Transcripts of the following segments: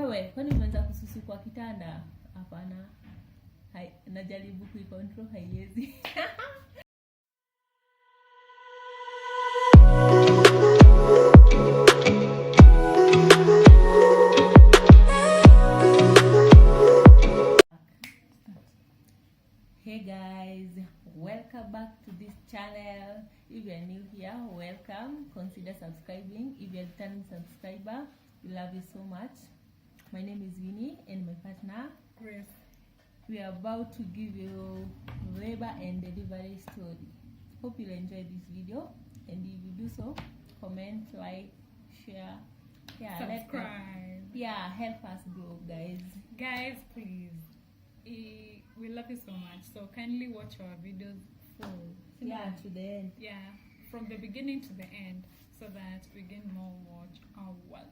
Wewe, kwani umeanza kususu kwa kitanda? Hapana. Najaribu kuicontrol haiwezi. Hey guys, welcome back to this channel. If you are new here, welcome. Consider subscribing. If you are a returning subscriber, we love you so much. My name is Winnie and my partner Grace. We are about to give you labor and delivery story. Hope you'll enjoy this video, and if you do so, comment, like, share, subscribe. Help us grow, guys. Guys, please, we love you so much, so kindly watch our videos full. To the end. From the beginning to the end, so that we get more watch hours.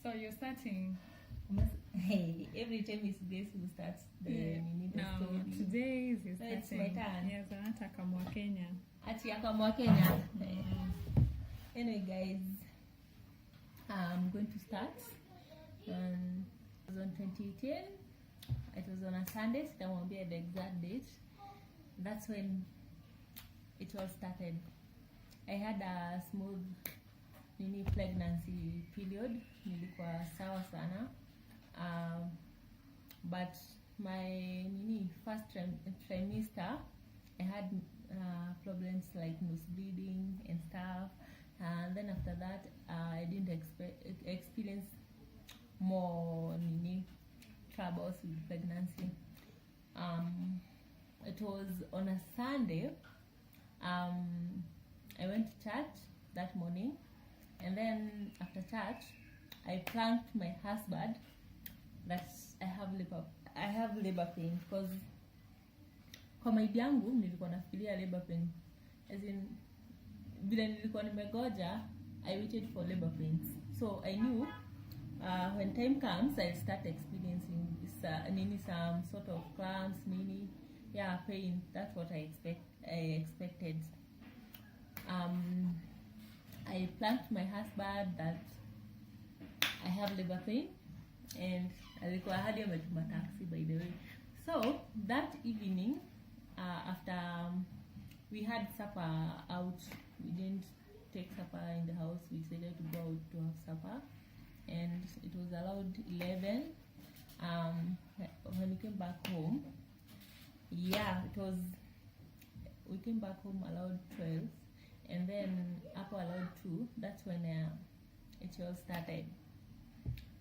So you're starting. Hey, every time it's Grace who starts the story. Today is your starting. It's my turn. Yes, anataka mwa Kenya. Ati akamwa Kenya. Anyway, guys, I'm going to start. It was on 2018. It was on a Sunday. I won't be at the exact date. That's when it all started. I had a smooth pregnancy period. Nilikuwa sawa sana. But my first trimester, I had problems like nose bleeding and stuff. And then after that, I didn't experience more troubles with pregnancy. It was on a Sunday. I went to church that morning, and then after church, I pranked my husband that I have labor pain, because kwa maidi yangu nilikuwa nafikiria labor pain as in vile nilikuwa nimegoja. I waited for labor pains, so I knew when time comes I'll start experiencing some sort of cramps, pain. That's what I expected. I pranked my husband that I have labor pain, and alikuwa hadi ametuma taxi, by the way. So that evening, after we had supper out, we didn't take supper in the house. We decided to go out to have supper, and it was around 11. When we came back home, we came back home around 12, and then up around 2. That's when it all started.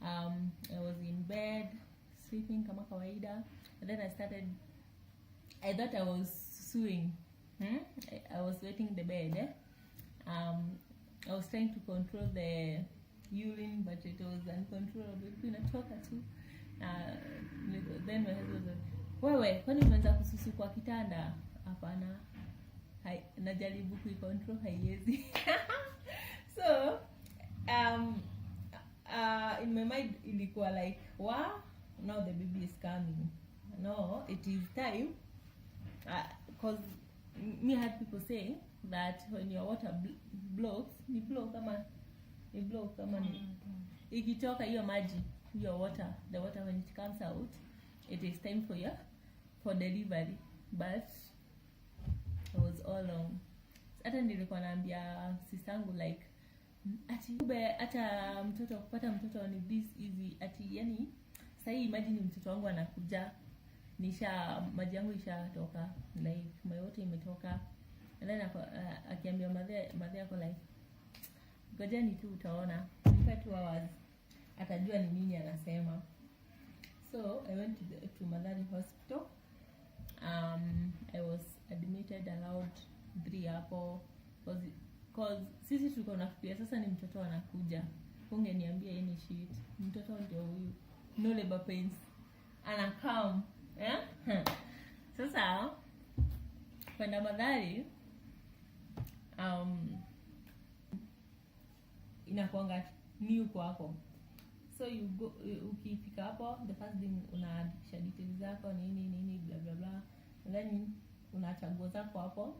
I was in bed sleeping kama kawaida, and then I thought I was suing. I was wetting the bed. I was trying to control the urine, but it was uncontrollable. Inatoka tu. Then my husband was, wewe, kwani umeanza kususu kwa kitanda? Hapana. Najaribu kuicontrol haiwezi. So in my mind ilikuwa like, wow, now the baby is coming. No, it is time. Because me had people say that when your water blocks, ikitoka hiyo maji, your water, the water when it comes out, it is time for delivery. But it was all wrong. Hata nilikuwa naambia sistangu like, ati hata kupata mtoto ni this easy, ati yani sasa imagine mtoto wangu anakuja, maji yangu ishatoka, like my water imetoka, and then akiambia madhe yako like, ngojeni tu utaona, for 2 hours atajua ni nini anasema. So I went to Madhari Hospital. I was admitted around 3 hapo, because sisi tulikuwa nafikiria sasa ni mtoto anakuja. Ungeniambia any shit, mtoto ndio huyu, no labor pains, anakam. Sasa kwenda Madhari, inakuanga new kwako. So you go, ukifika hapo, the first thing unaandikisha details zako nini blah blah blah, and then unachagua zako hapo.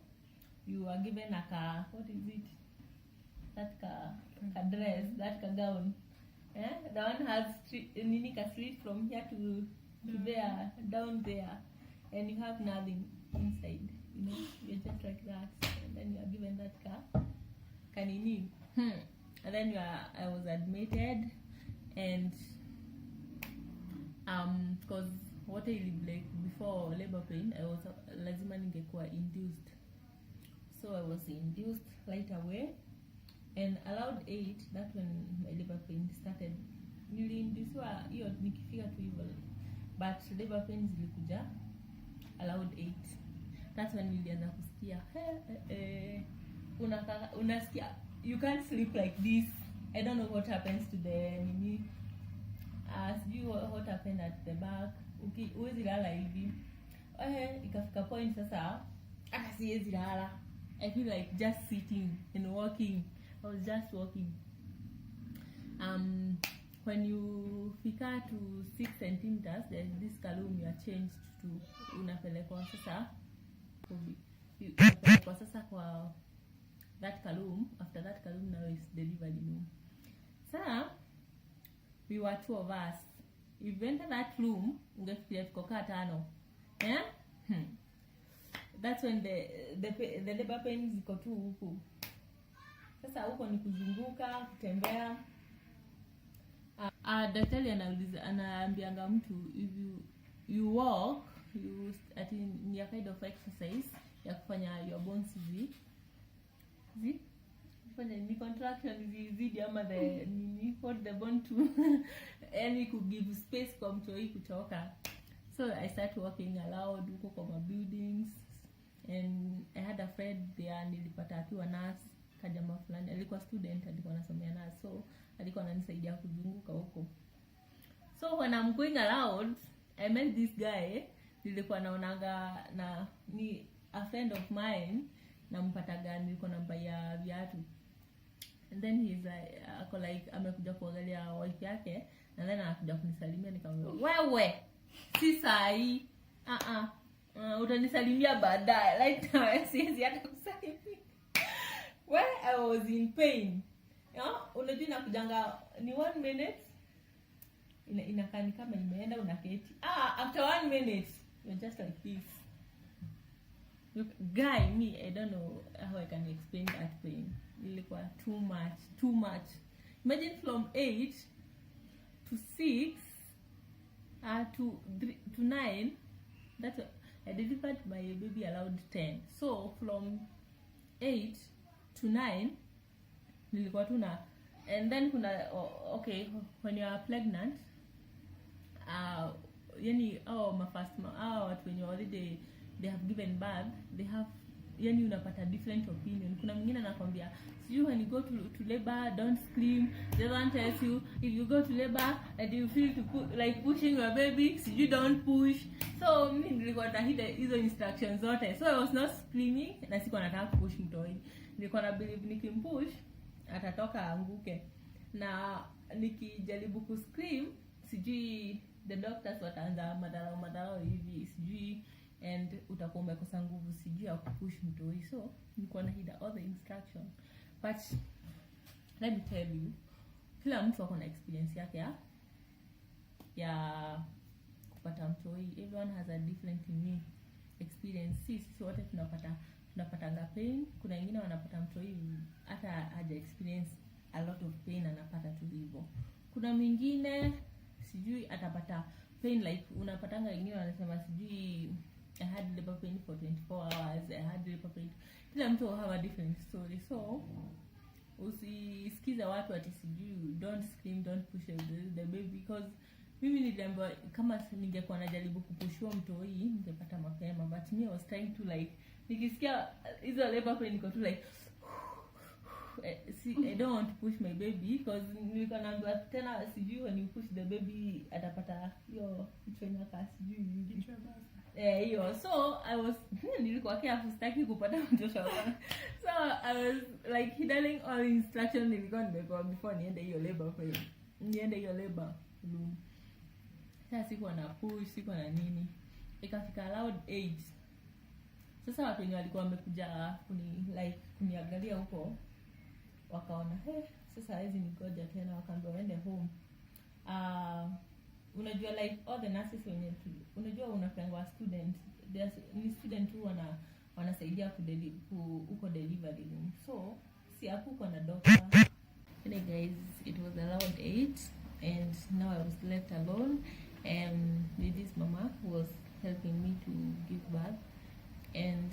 You are given what is it, that ka dress, that ka gown, The one has nini ka street from here to there, down there, and you have nothing inside. You know, you're just like that, and then you are given that kanini. And then I was admitted, and because what I lived like before labor pain, I was lazima ningekuwa induced. So I was induced right away, and allowed 8. That's when my labor pain started. Niliinduciwa hiyo nikifika tu hivyo, but labor pain zilikuja allowed 8. That's when nilianza kusikia unasikia you can't sleep like this. I don't know what happens to the nini, sijui what happened at the back. Uwezi lala hivi. Ikafika point sasa hata siwezi lala. I feel like just sitting and walking. I was just walking. When you fika to 6 centimeters, there's this column you are changed to unapelekwa sasa unapelekwa sasa kwa that column. After that column now is delivery room. So we were 2 of us. If you enter that room, ungefikiria tuko kaa 5. That's when the labor pain ziko tu huku. Sasa huko ni kuzunguka, kutembea. Daktari anaambianga mtu if you walk, ni a kind of exercise ya kufanya your bones kufanya ni contraction zizidi ama the nini for the bone to yani ku give space kwa mtoi kutoka. So I started walking aloud huko kwa buildings, and I had a friend there nilipata akiwa nurse, kajama fulani alikuwa student, alikuwa anasomea nurse, so alikuwa ananisaidia kuzunguka huko. So when I'm going aloud, I met this guy nilikuwa naonanga na ni a friend of mine, nampataga nilikuwa namba ya viatu, and then he's like amekuja kuangalia wife yake, and then anakuja kunisalimia, nikamwambia wewe si sahi utanisalimia baadaye, like siwezi hata kusalimia. When I was in pain, unajua nakujanga ni 1 minute inakani kama imeenda unaketi. After 1 minute you're just like this. Look, guy, me, I don't know how I can explain that pain. Ilikuwa too much. Imagine from 8 to 6 to 9. That's I delivered my baby allowed 10. So from 8 to 9 nilikuwa tuna, and then kuna okay, when you are pregnant, yani watu wenye already they have given birth, they have yani unapata different opinion. Kuna mwingine anakuambia sijui when you go to labor don't scream, the one tells you if you go to labor and you feel to like pushing your baby, sijui don't push. So mimi nilikuwa nahida hizo instructions zote, so I was not screaming na sikuwa nataka kupush mtoi. Nilikuwa na believe nikimpush atatoka anguke, na nikijaribu ku scream sijui the doctors wataanza madharau hivi sijui, and utakuwa umekosa nguvu sijui ya kupush mtoi. So nilikuwa na hida all the instruction, but let me tell you, kila mtu ako na experience yake ya kupata mtoi. Everyone has a different unique experience. Sisi wote tunapata pain. Kuna wengine wanapata mtoi hata haja experience a lot of pain, anapata tu hivyo. Kuna mwingine sijui atapata pain like unapatanga, wengine wanasema sijui I had labor pain for 24 hours, I had labor pain. Kila mtu have a different story. So usisikiza watu ati sijui don't scream, don't push the baby, because mimi niliambiwa kama ningekuwa najaribu kupushwa mtoi ningepata mapema, but me I was trying to like, nikisikia hizo labor pain niko tu like see, I don't want to push my baby, because nilikuwa naambiwa tena sijui when you push the baby atapata hiyo kichwa inaka sijui kichwa basa hiyo. So I was nilikuwa careful, sitaki kupata mtoto wangu. So I was like heeding all instructions nilikuwa nimepewa before niende hiyo labor pain, niende hiyo labor room. Sasa sikuwa na push, sikuwa na nini. Ikafika allowed 8. Sasa watu wenye walikuwa wamekuja kuniangalia huko wakaona sasa hizi ni ngoja tena, wakaambia waende home. unajua like all the nurses wenye unajua unapangwa student, there's ni student who wanasaidia uko delivery room, so si hakuko na doctor. Anyway guys, it was around 8 and now I was left alone, and this mama who was helping me to give birth, and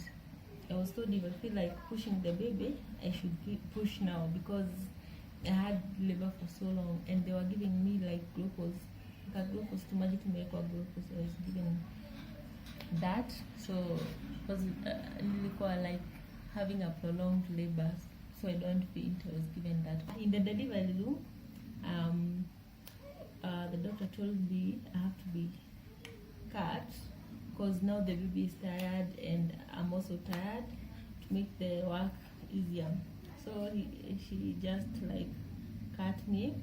I was told if I feel like pushing the baby, I should push now because I had labor for so long, and they were giving me like glucose too much to make glucose. I was given that, so because nilikuwa like having a prolonged labor, so I don't faint. I was given that in the delivery room. The doctor told me I have to be cut because now the baby is tired and I'm also tired, to make the work easier. So she just like cut me,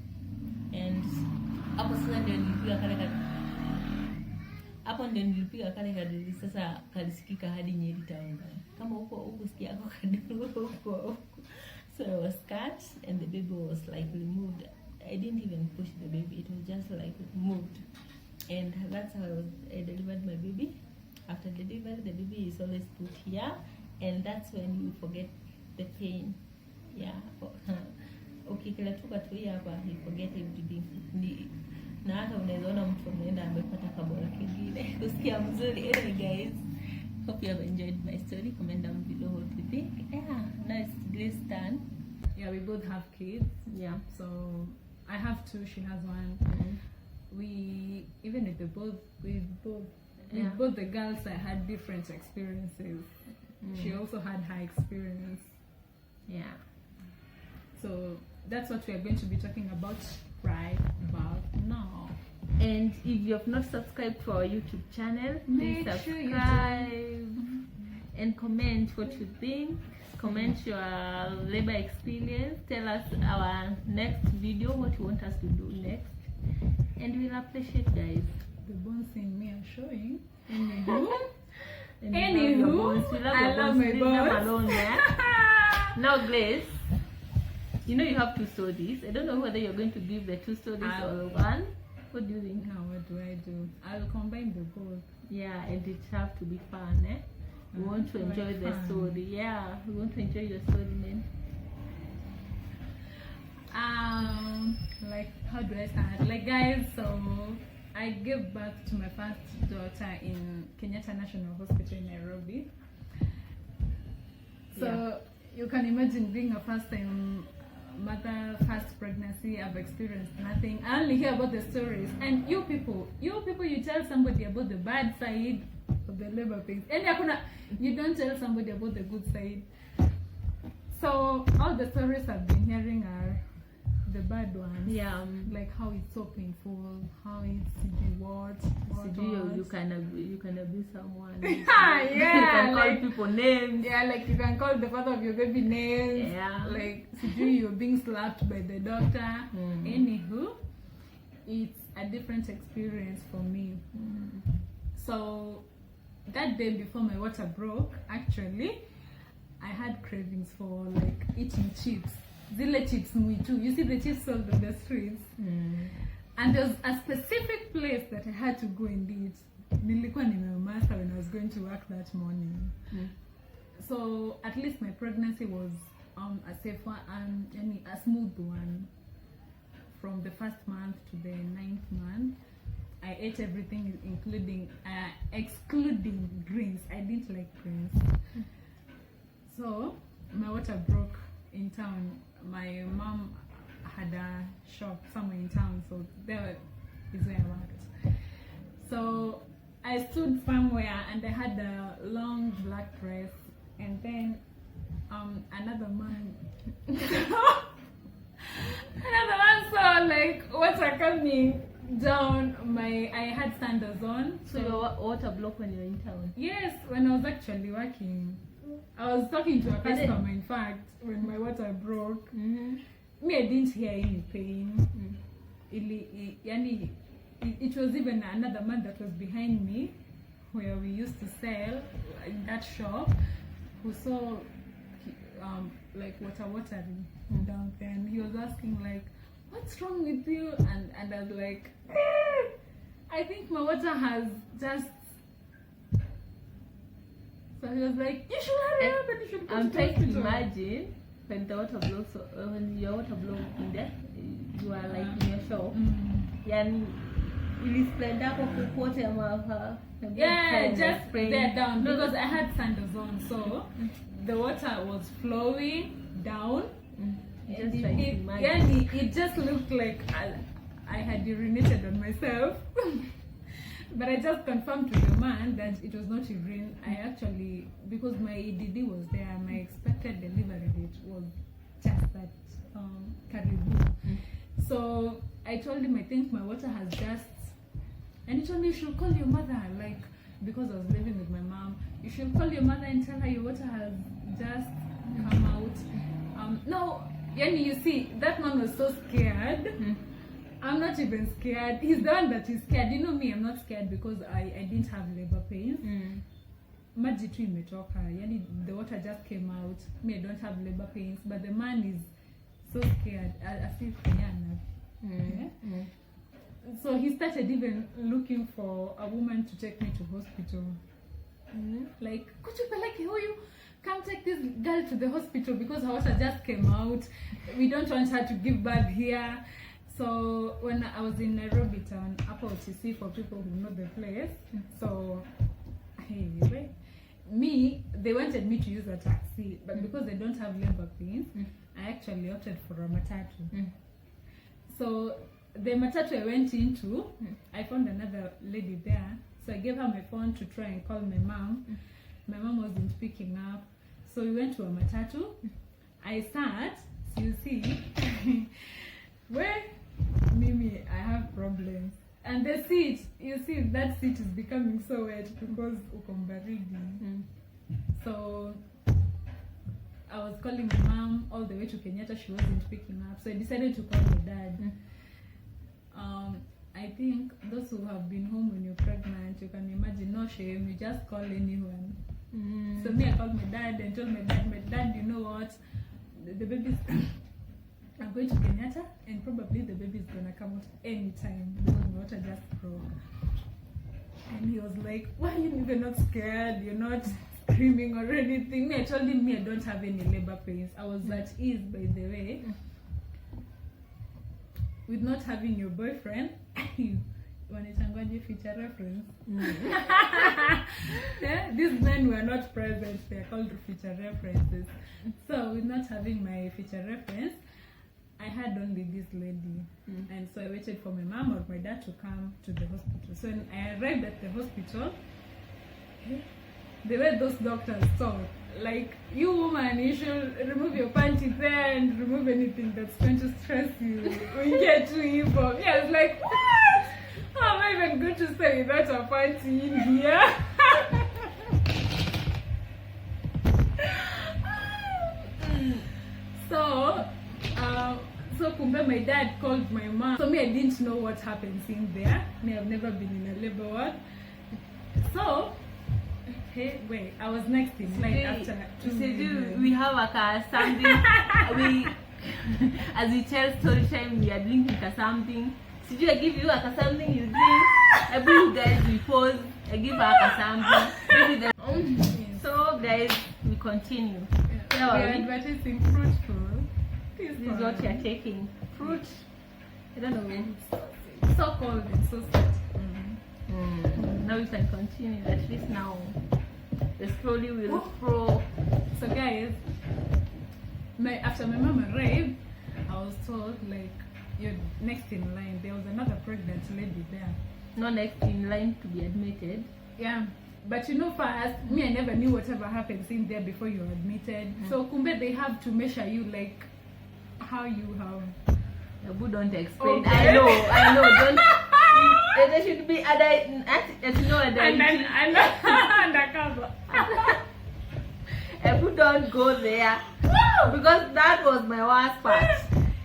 and hapo sasa ndio nilipiga kale kadiri sasa kalisikika hadi Nyeri town. Kama huko sikia yako kadiri huko. So I was cut and the baby was like removed. I didn't even push the baby, it was just like moved, and that's how I delivered my baby. After delivery, the baby is always put here, and that's when you forget the pain. Yeah. Okay, kila tuka tu hapa you forget everything. Na hata unaweza ona mtu anaenda amepata kabora kingine. Kusikia mzuri. Anyway guys, hope you have enjoyed my story. Comment down below what you think. Yeah, now it's Grace's turn. Yeah, we both have kids. Yeah. So I have 2, she has 1. We even with both the girls, I had different experiences. She also had her experience. Yeah. So that's what we are going to be talking about right about now. And if you have not subscribed to our YouTube channel, please subscribe and comment what you think. Comment your labor experience. Tell us our next video, what you want us to do next, and we'll appreciate, guys. The bones in me are showing. Anywho, I love my bones. Now, Grace, you know you have 2 stories. I don't know whether you're going to give the 2 stories or one. What do you think? Now, what do I do? I'll combine the both. Yeah, and it have to be fun, eh? We want to enjoy the story. Yeah, we want to enjoy your story, man. Like, how do I start? Like, guys, so I gave birth to my first daughter in Kenyatta National Hospital in Nairobi. So you can imagine being a first-time mother, first pregnancy. I've experienced nothing. I only hear about the stories. And you people, you tell somebody about the bad side of the labor pains, and you don't tell somebody about the good side. So all the stories I've been hearing are the bad ones. Yeah. Like how it's so painful, how it's what you can abuse someone. Yeah, you can call like, people names. Yeah, like you can call the father of your baby names. Yeah. Like you're being slapped by the doctor. Anywho, it's a different experience for me. So that day before my water broke, actually, I had cravings for like eating chips. Zile chips mwitu. You see the chips sold on the streets. And there's a specific place that I had to go and eat. Nilikuwa nimemaster when I was going to work that morning. So at least my pregnancy was a safe one and a smooth one. From the 1st month to the 9th month, I ate everything, including excluding greens. I didn't like greens. So my water broke in town. My mom had a shop somewhere in town, so there is where I worked. So I stood somewhere and I had a long black dress, and then another man saw like water coming down. I had sandals on. So your water broke when you were in town? Yes, when I was actually working. I was talking to a customer, in fact, when my water broke. Me, I didn't hear any pain. It was even another man that was behind me, where we used to sell in that shop, who saw like water watering down there, and he was asking like, what's wrong with you? And I was like, I think my water has just. So he was like, you should hurry up and you should go I'm to the trying to hospital. imagine when the water blows, when your water blows in there, you are like in your shop. Yani, ili spread up kokote ama Yeah, just there down because I had sandals on, so the water was flowing down. Just And trying to imagine. it just looked like I had urinated on myself. But I just confirmed to the man that it was not urine. I actually, because my EDD was there, my expected delivery date was just that Karibu. So I told him, I think my water has just, and he told me you should call your mother, like, because I was living with my mom, you should call your mother and tell her your water has just come out. No, yani, you see, that man was so scared. I'm not even scared. He's the one that is scared. You know me, I'm not scared because I didn't have labor pains. Maji tu imetoka. Yani, the water just came out. Me, I don't have labor pains. But the man is so scared. As if yeah? So he started even looking for a woman to take me to hospital. Like, Kuchupeleke huyu, come take this girl to the hospital because her water just came out. We don't want her to give birth here. So when I was in Nairobi town, Upper OTC for people who know the place. So anyway, they wanted me to use a taxi, but because I don't have labor pains, I actually opted for a matatu. So the matatu I went into, I found another lady there. So I gave her my phone to try and call my mom. My mom wasn't picking up. So we went to a matatu. I sat, so you see, where Mimi, I have problems. And the seat, you see, that seat is becoming so wet because ukombaridi. So I was calling my mom all the way to Kenyatta. She wasn't picking up. So I decided to call my dad. I think those who have been home when you're pregnant, you can imagine, no shame, you just call anyone. So me, I called my dad and told my dad, you know what, the baby's I'm going to Kenyatta and probably the baby's gonna come out anytime because my water just broke. And he was like, why are you even not scared? You're not screaming or anything. Me, I told him, I don't have any labor pains. I was at ease, by the way. With not having your boyfriend, wanachangaje future reference. Yeah, these men were not present. They are called future references. So with not having my future reference, I had only this lady. And so I waited for my mom or my dad to come to the hospital. So when I arrived at the hospital, the way those doctors thought, like, you woman, you should remove your panties there and remove anything that's going to stress you when you get to info. Yeah, I was like, what? How am I even going to stay without a panty in here? So kumbe my dad called my mom. So me, I didn't know what happens in there. Me, I've never been in a labor ward. So hey, wait, I was next in line after 2 minutes. We have a something. We, as we tell story time, we are drinking something. Siju, I give you a something you drink. I bring you guys, we pause. I give her a something. So guys, we continue. We are advertising fruitful. This is what you are taking. Fruit. I don't know. It's so cold and so sweet. Now we can continue. At least now the slowly will flow. So guys, after my mom arrived, I was told, like, you're next in line. There was another pregnant lady there. Not next in line to be admitted. Yeah. But you know, first, me, I never knew whatever happens in there before you're admitted. So kumbe, they have to measure you, like, how you have. Abu, don't explain. Okay. I know. Don't. There should be undercover. Abu, don't go there because that was my worst part.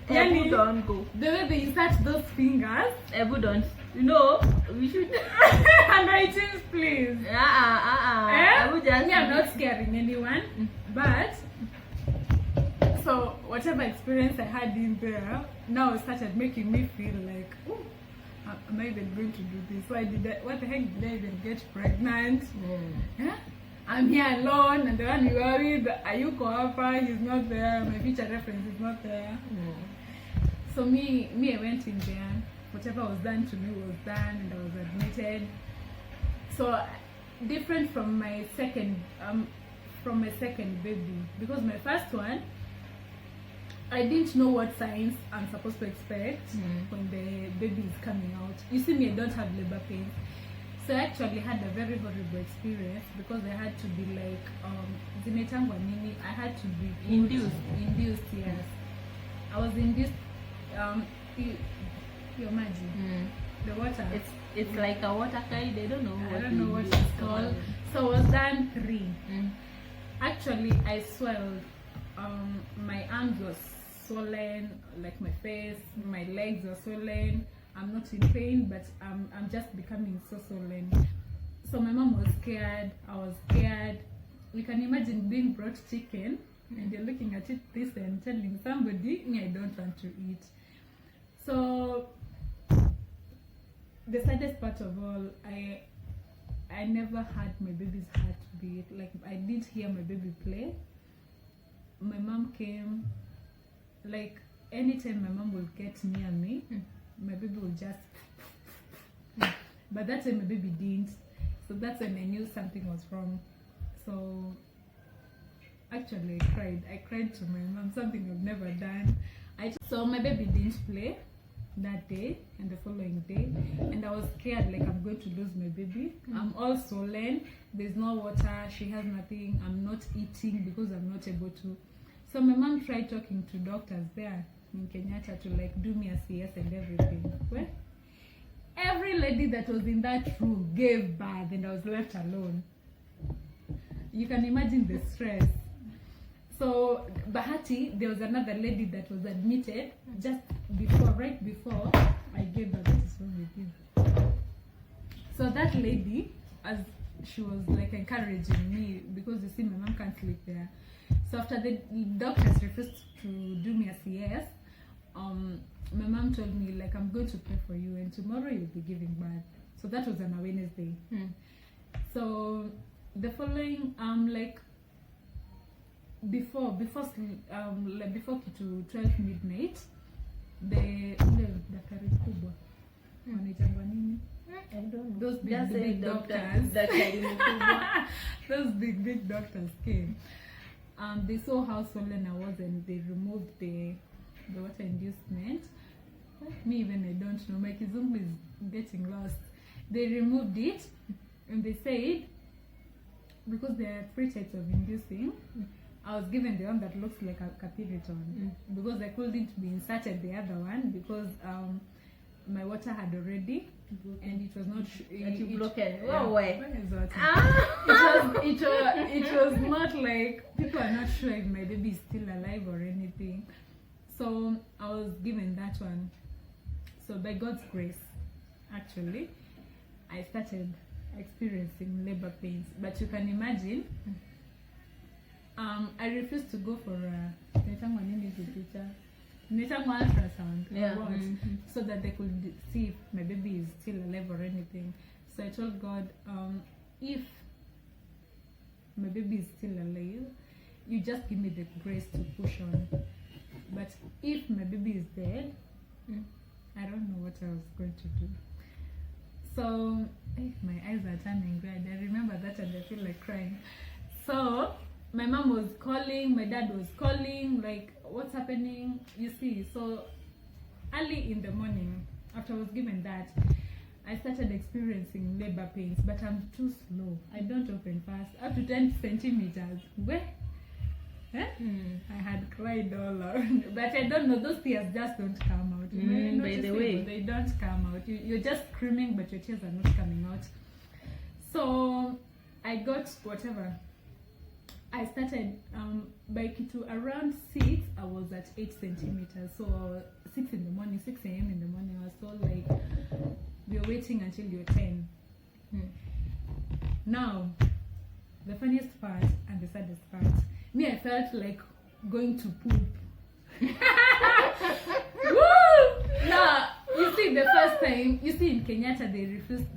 Abu, don't go. The way they insert those fingers. Abu, don't. You know, we should. Handwritings, please. Abu, just. Me, I'm not scaring anyone, but So whatever experience I had in there now started making me feel like, oh, am I even going to do this? What the heck did I even get pregnant? Yeah? I'm here alone, and the one you are with, Ayuko Alpha, he's not there, my future reference is not there. So me, I went in there, whatever was done to me was done, and I was admitted. So different from my second baby, because my first one, I didn't know what signs I'm supposed to expect when the baby is coming out. You see me, I don't have labor pain. So I actually had a very horrible experience because I had to be like, I had to be induced, yes. I was induced, you imagine, the water. It's like a water kind, I don't know what it's called. So I was done 3. Actually, I swelled. My arms were swollen, like my face, my legs were swollen. I'm not in pain, but I'm just becoming so swollen. So my mom was scared, I was scared. You can imagine being brought chicken and you're looking at it this and telling somebody, I don't want to eat. So the saddest part of all, I never had my baby's heartbeat. Like, I didn't hear my baby play. My mom came, like, anytime my mom would get near me, my baby would just but that time my baby didn't. So that's when I knew something was wrong. So actually I cried to my mom, something I've never done. So my baby didn't play that day and the following day, and I was scared, like I'm going to lose my baby. I'm all swollen, there's no water, she has nothing, I'm not eating because I'm not able to. So my mom tried talking to doctors there in Kenyatta to like do me a CS and everything. Well, every lady that was in that room gave birth and I was left alone. You can imagine the stress. So Bahati, there was another lady that was admitted just right before I gave birth. What is wrong with you? So that lady, as she was like encouraging me, because you see my mom can't sleep there. So after the doctors refused to do me a CS, my mom told me, like, I'm going to pray for you and tomorrow you'll be giving birth. So that was on a Wednesday. So the following, like before to 12 midnight, the daktari kubwa wanaitangwa nini? I don't know. Those big doctors. Those big doctors came. They saw how swollen I was and they removed the water inducement. Me even I don't know. My kizungu is getting lost. They removed it and they said, because there are 3 types of inducing, I was given the one that looks like a catheteron because I couldn't be inserted the other one because my water had already and it was not broken. It was not like, people are not sure if my baby is still alive or anything. So I was given that one. So by God's grace, actually, I started experiencing labor pains. But you can imagine, I refused to go for ultrasound, so that they could see if my baby is still alive or anything. So I told God, if my baby is still alive, you just give me the grace to push on. But if my baby is dead, I don't know what I was going to do. So my eyes are turning red. I remember that and I feel like crying. So my mom was calling, my dad was calling, like, what's happening? You see, so early in the morning, after I was given that, I started experiencing labor pains, but I'm too slow. I don't open fast. Up to 10 centimeters. Where? I had cried all out. But I don't know, those tears just don't come out. By the way, they don't come out. You're just screaming, but your tears are not coming out. So I got whatever. I started by Kitu around 6. I was at 8 centimeters. So 6 in the morning, 6 a.m. in the morning. I was told, like, we're waiting until you're 10. Now, the funniest part and the saddest part. Me, I felt like going to poop. Woo! Now, you see, the first time, you see in Kenyatta,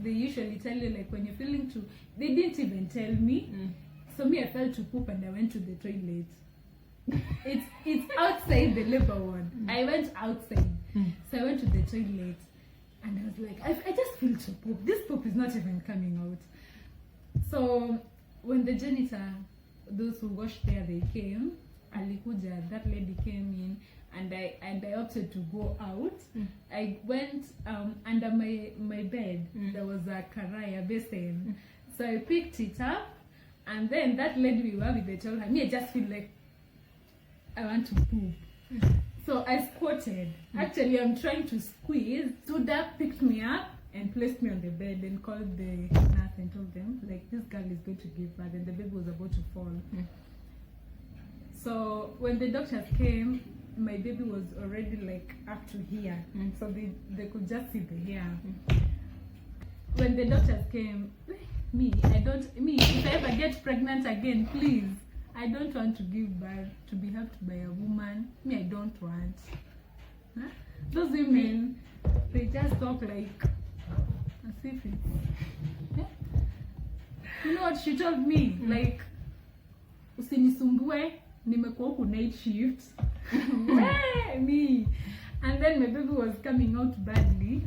they usually tell you, like, when you're feeling to, they didn't even tell me. So me, I felt to poop and I went to the toilet. It's outside the labor ward. I went outside. So I went to the toilet and I was like, I just feel to poop. This poop is not even coming out. So when the janitor, those who washed there, they came, alikuja, that lady came in, and I opted to go out. I went under my bed. There was a karaya basin. So I picked it up, and then that lady we were with, they told her, me, I just feel like I want to poop. So I squatted. Actually, I'm trying to squeeze. So that picked me up and placed me on the bed and called the nurse and told them, like, this girl is going to give birth, and the baby was about to fall. So when the doctors came, my baby was already like up to here. So they could just see the hair. When the doctors came, if I ever get pregnant again, please, I don't want to give birth to be helped by a woman. Me, I don't want. Huh? Those women, they just talk like as if it's... Yeah. You know what she told me? Like, usinisumbue, nimekuwa huku night shift. Me. And then my baby was coming out badly.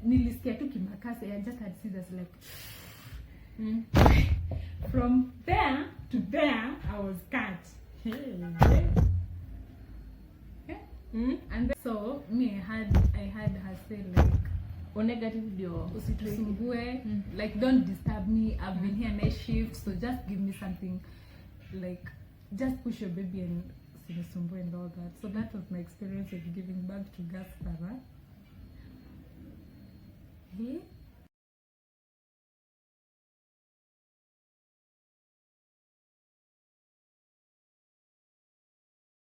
Nilisikia tu kimakasi. I just had scissors like... From there to there, I was cut. Yeah. And then, so me, I had her say like, negative video. usitusumbue, like, don't disturb me. I've been here night shift, so just give me something, like, just push your baby and usinisumbue and all that. So that was my experience of giving birth to Gaspara. Yeah.